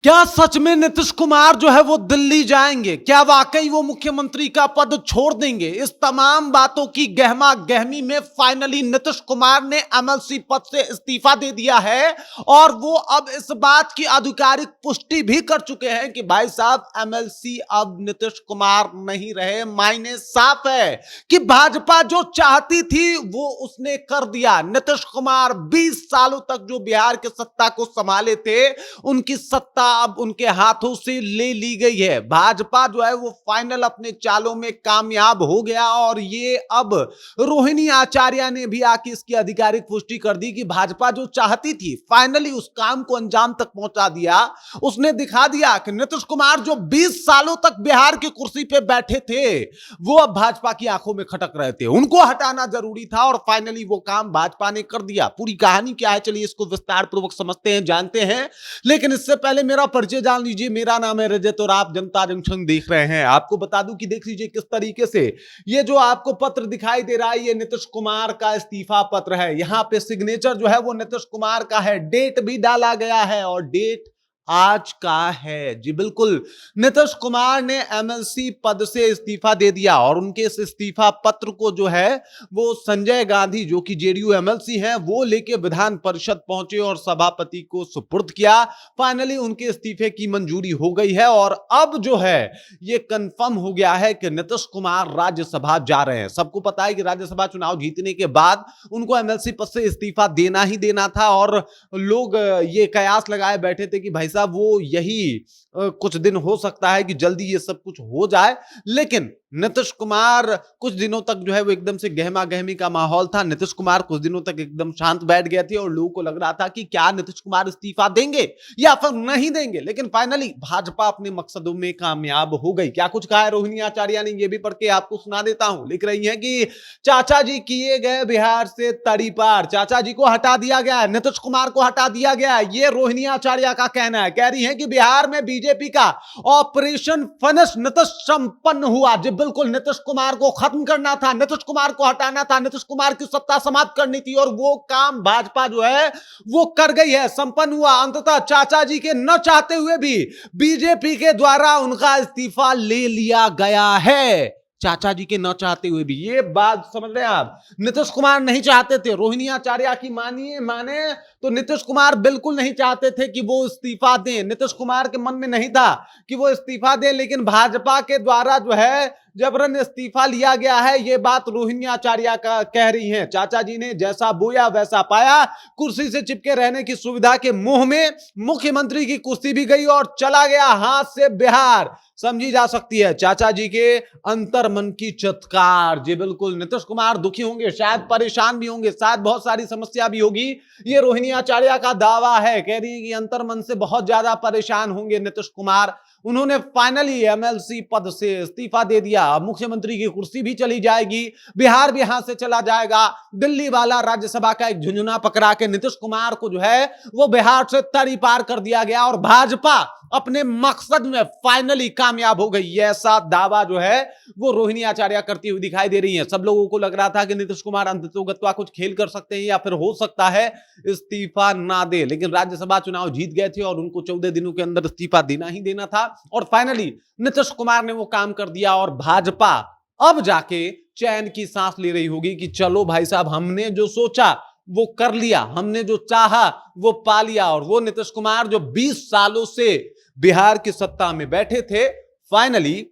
क्या सच में नीतीश कुमार जो है वो दिल्ली जाएंगे? क्या वाकई वो मुख्यमंत्री का पद छोड़ देंगे? इस तमाम बातों की गहमा गहमी में फाइनली नीतीश कुमार ने एमएलसी पद से इस्तीफा दे दिया है और वो अब इस बात की आधिकारिक पुष्टि भी कर चुके हैं कि भाई साहब एमएलसी अब नीतीश कुमार नहीं रहे। मायने साफ है कि भाजपा जो चाहती थी वो उसने कर दिया। नीतीश कुमार 20 सालों तक जो बिहार की सत्ता को संभाले थे, उनकी सत्ता अब उनके हाथों से ले ली गई है। भाजपा जो है वो फाइनल अपने चालों में कामयाब हो गया और ये अब रोहिणी आचार्य ने भी आके इसकी आधिकारिक पुष्टि कर दी कि भाजपा जो चाहती थी फाइनली उस काम को अंजाम तक पहुंचा दिया। उसने दिखा दिया कि नीतीश कुमार जो 20 सालों तक बिहार की कुर्सी पे बैठे थे वो अब भाजपा की आंखों में खटक रहे थे। उनको हटाना जरूरी था और फाइनली वो काम भाजपा ने कर दिया। पूरी कहानी क्या है चलिए इसको विस्तार पूर्वक समझते हैं, जानते हैं। लेकिन इससे पहले मेरा परिचय जान लीजिए। मेरा नाम है रजत और आप जनता जंक्शन देख रहे हैं। आपको बता दूं कि देख लीजिए किस तरीके से ये जो आपको पत्र दिखाई दे रहा है ये नीतीश कुमार का इस्तीफा पत्र है। यहां पे सिग्नेचर जो है वो नीतीश कुमार का है, डेट भी डाला गया है और डेट आज का है। जी बिल्कुल, नीतीश कुमार ने एमएलसी पद से इस्तीफा दे दिया और उनके इस इस्तीफा पत्र को जो है वो संजय गांधी जो कि जेडीयू एमएलसी हैं वो लेके विधान परिषद पहुंचे और सभापति को सुपुर्द किया। फाइनली उनके इस्तीफे की मंजूरी हो गई है और अब जो है ये कंफर्म हो गया है कि नीतीश कुमार राज्यसभा जा रहे हैं। सबको पता है कि राज्यसभा चुनाव जीतने के बाद उनको एमएलसी पद से इस्तीफा देना ही देना था और लोग ये कयास लगाए बैठे थे कि भाई साहब वो यही कुछ दिन हो सकता है कि जल्दी ये सब कुछ हो जाए। लेकिन नीतीश कुमार कुछ दिनों तक जो है वो एकदम से गहमा गहमी का माहौल था। नीतीश कुमार कुछ दिनों तक एकदम शांत बैठ गए थे और लोगों को लग रहा था कि क्या नीतीश कुमार इस्तीफा देंगे या फिर नहीं देंगे। लेकिन फाइनली भाजपा अपने मकसदों में कामयाब हो गई। क्या कुछ कहा है रोहिणी आचार्य ने ये भी पढ़ के आपको सुना देता हूं। लिख रही है कि चाचा जी किए गए बिहार से तड़ी पार, चाचा जी को हटा दिया गया है, नीतीश कुमार को हटा दिया गया है। ये रोहिणी आचार्य का कहना है। कह रही है कि बिहार में बीजेपी का ऑपरेशन फिनिश नीतीश संपन्न हुआ। जी बिल्कुल, नीतीश कुमार को खत्म करना था, नीतीश कुमार को हटाना था, नीतीश कुमार की सत्ता समाप्त करनी थी और वो काम भाजपा जो है वो कर गई है, संपन्न हुआ। अंततः चाचा जी के न चाहते हुए भी बीजेपी के द्वारा उनका इस्तीफा ले लिया गया है। चाचा जी के न चाहते हुए भी, ये बात समझ रहे हैं आप। नीतीश कुमार नहीं चाहते थे, रोहिणी आचार्य की माने तो नीतीश कुमार बिल्कुल नहीं चाहते थे कि वो इस्तीफा दें। नीतीश कुमार के मन में नहीं था कि वो इस्तीफा दें, लेकिन भाजपा के द्वारा जो है जबरन इस्तीफा लिया गया है। ये बात रोहिणी आचार्य का कह रही हैं। चाचा जी ने जैसा बोया वैसा पाया। कुर्सी से चिपके रहने की सुविधा के मुंह में मुख्यमंत्री की कुर्सी भी गई और चला गया हाथ से बिहार। समझी जा सकती है चाचा जी के अंतर मन की चटकार। जी बिल्कुल, नीतीश कुमार दुखी होंगे, शायद परेशान भी होंगे, शायद बहुत सारी समस्या भी होगी। ये रोहिणी आचार्य का दावा है। कह रही है कि अंतर मन से बहुत ज्यादा परेशान होंगे नीतीश कुमार। उन्होंने फाइनली एमएलसी पद से इस्तीफा दे दिया। मुख्यमंत्री की कुर्सी भी चली जाएगी, बिहार भी यहां से चला जाएगा। दिल्ली वाला राज्यसभा का एक झुंझुना पकड़ा के नीतीश कुमार को जो है वो बिहार से तड़ी पार कर दिया गया और भाजपा अपने मकसद में फाइनली कामयाब हो गई। ऐसा दावा जो है वो रोहिणी आचार्य करती हुई दिखाई दे रही है। सब लोगों को लग रहा था कि नीतीश कुमार अंततोगत्वा कुछ खेल कर सकते हैं या फिर हो सकता है इस्तीफा ना दे, लेकिन राज्यसभा चुनाव जीत गए थे और उनको 14 दिनों के अंदर इस्तीफा देना ही देना था और फाइनली नीतीश कुमार ने वो काम कर दिया और भाजपा अब जाके चैन की सांस ले रही होगी कि चलो भाई साहब, हमने जो सोचा वो कर लिया, हमने जो चाहा वो पा लिया। और वो नीतीश कुमार जो 20 सालों से बिहार की सत्ता में बैठे थे, फाइनली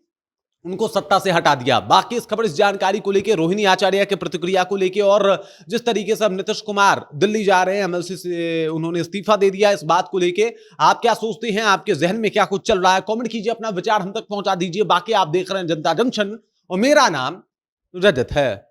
उनको सत्ता से हटा दिया। बाकी इस खबर, इस जानकारी को लेकर, रोहिणी आचार्य के प्रतिक्रिया को लेकर और जिस तरीके से अब नीतीश कुमार दिल्ली जा रहे हैं, एमएलसी से उन्होंने इस्तीफा दे दिया, इस बात को लेकर आप क्या सोचते हैं? आपके जहन में क्या कुछ चल रहा है? कमेंट कीजिए, अपना विचार हम तक पहुंचा दीजिए। बाकी आप देख रहे हैं जनता जंक्शन और मेरा नाम रजत है।